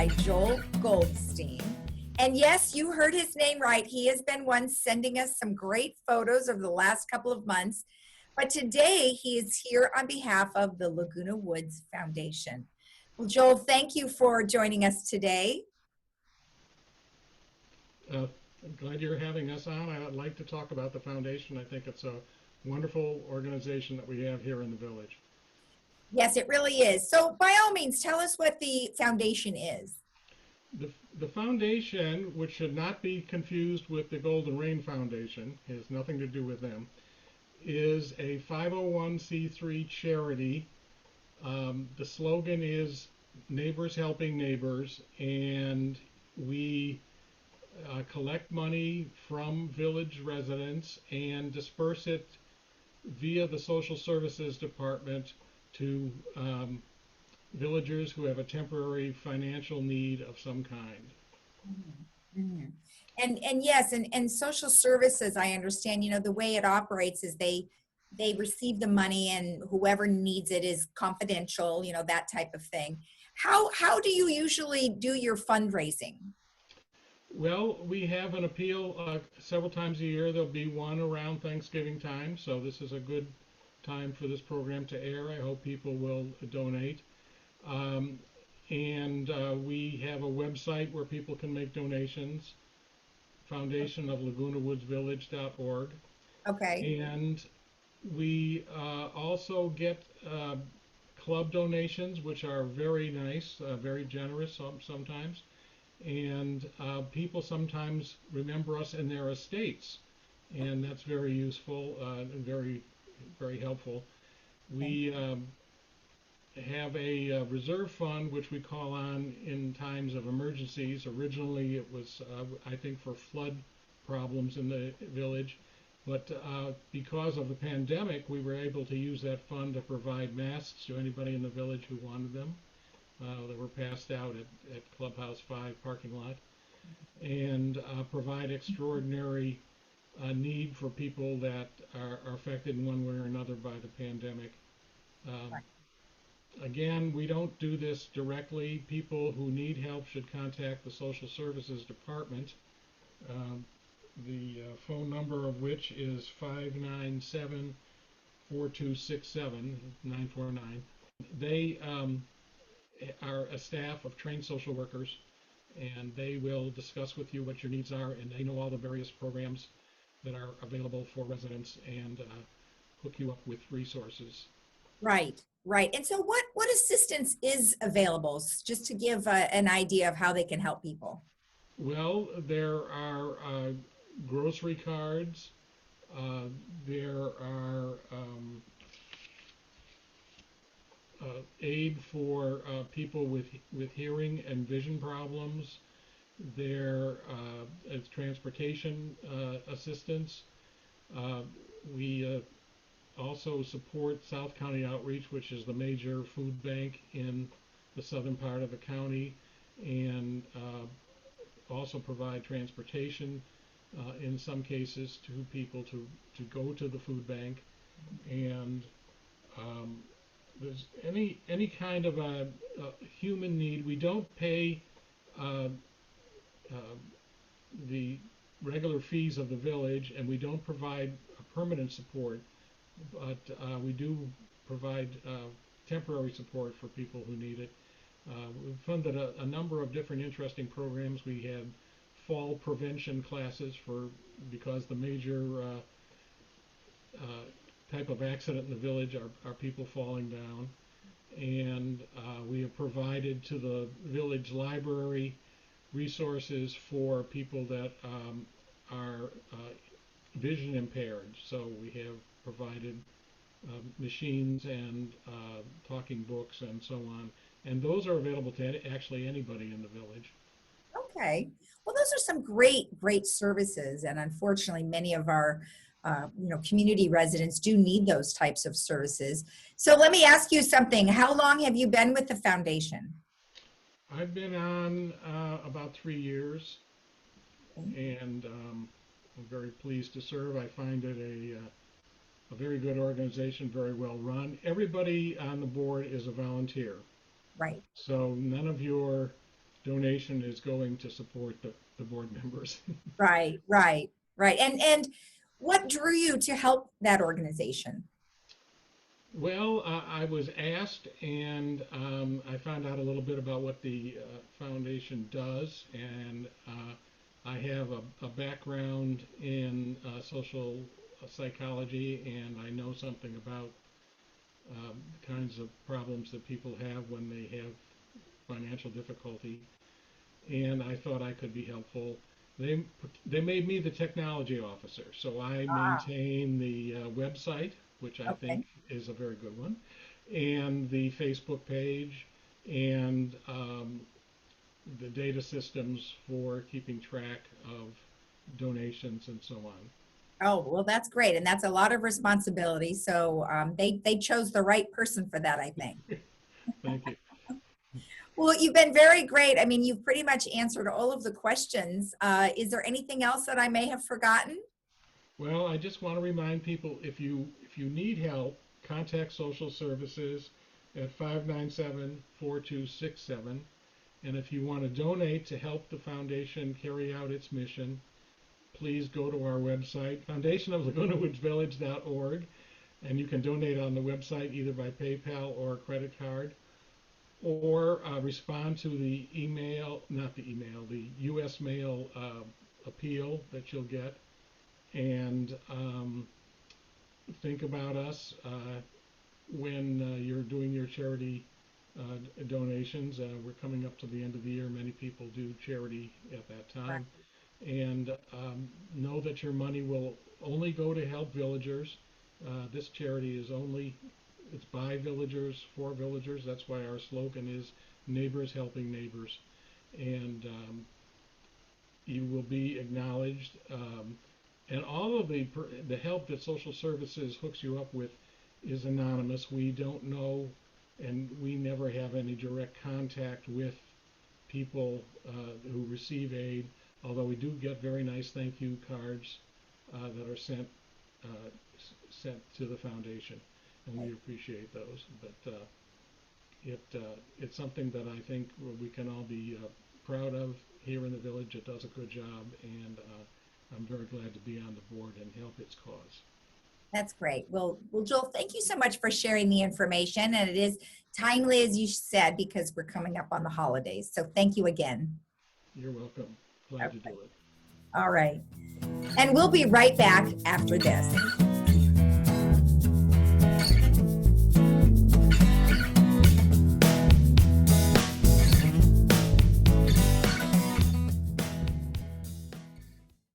by Joel Goldstein. And yes, you heard his name right. He has been one sending us some great photos over the last couple of months. But today he is here on behalf of the Laguna Woods Foundation. Well, Joel, thank you for joining us today. I'm glad you're having us on. I'd like to talk about the foundation. I think it's a wonderful organization that we have here in the village. Yes, it really is. So by all means, tell us what the foundation is. The foundation, which should not be confused with the Golden Rain Foundation, has nothing to do with them, is a 501c3 charity. The slogan is Neighbors Helping Neighbors, and we collect money from village residents and disperse it via the Social Services Department to villagers who have a temporary financial need of some kind. Mm-hmm. And yes, and social services, I understand, the way it operates is they receive the money and whoever needs it is confidential, that type of thing. How do you usually do your fundraising? Well, we have an appeal several times a year. There'll be one around Thanksgiving time, so this is a good time for this program to air. I hope people will donate. And we have a website where people can make donations, foundation of lagunawoodsvillage.org. Okay. And we also get club donations, which are very nice, very generous sometimes. And people sometimes remember us in their estates, and that's very useful and very, very helpful. We have a reserve fund which we call on in times of emergencies. Originally it was, I think, for flood problems in the village, but because of the pandemic we were able to use that fund to provide masks to anybody in the village who wanted them. That were passed out at Clubhouse 5 parking lot, and provide extraordinary need for people that are affected in one way or another by the pandemic. Again, we don't do this directly. People who need help should contact the Social Services Department, the phone number of which is 597-4267-949. They are a staff of trained social workers, and they will discuss with you what your needs are, and they know all the various programs that are available for residents and hook you up with resources. Right. And so what assistance is available, just to give an idea of how they can help people? Well, there are grocery cards. There are aid for people with hearing and vision problems. There is transportation assistance. We also support South County Outreach, which is the major food bank in the southern part of the county, and also provide transportation in some cases to people to go to the food bank. And there's any kind of a human need. We don't pay the regular fees of the village, and we don't provide a permanent support, but we do provide temporary support for people who need it. We've funded a number of different interesting programs. We had fall prevention classes because the major type of accident in the village are people falling down, and we have provided to the village library resources for people that are vision impaired. So we have provided machines and talking books and so on, and those are available to actually anybody in the village. Okay. Well, those are some great services, and unfortunately many of our community residents do need those types of services. So let me ask you something. How long have you been with the foundation? I've been on about 3 years, and I'm very pleased to serve. I find it a very good organization, very well run. Everybody on the board is a volunteer. Right. So none of your donation is going to support the board members. Right, right, right. And what drew you to help that organization? Well, I was asked, and I found out a little bit about what the foundation does, and I have a background in social psychology, and I know something about the kinds of problems that people have when they have financial difficulty, and I thought I could be helpful. They they made me the technology officer, so I Ah, maintain the website, which I think okay. is a very good one, and the Facebook page, and the data systems for keeping track of donations and so on. Oh, well, that's great. And that's a lot of responsibility. So they chose the right person for that, I think. Thank you. Well, you've been very great. I mean, you've pretty much answered all of the questions. Is there anything else that I may have forgotten? Well, I just want to remind people, if you need help, contact social services at 597-4267. And if you want to donate to help the foundation carry out its mission, please go to our website, foundationoflagunawoodsvillage.org, and you can donate on the website either by PayPal or credit card, or respond to the email, not the email, the U.S. mail appeal that you'll get, and think about us when you're doing your charity donations. We're coming up to the end of the year. Many people do charity at that Right. time. And know that your money will only go to help villagers. This charity is only, it's by villagers, for villagers. That's why our slogan is neighbors helping neighbors. And you will be acknowledged. And all of the help that social services hooks you up with is anonymous. We don't know, and we never have any direct contact with people who receive aid, although we do get very nice thank you cards that are sent to the foundation, and we appreciate those. But it's something that I think we can all be proud of here in the village. It does a good job, and I'm very glad to be on the board and help its cause. That's great. Well, Joel, thank you so much for sharing the information. And it is timely, as you said, because we're coming up on the holidays. So thank you again. You're welcome. Glad to do Okay. it. All right. And we'll be right back after this.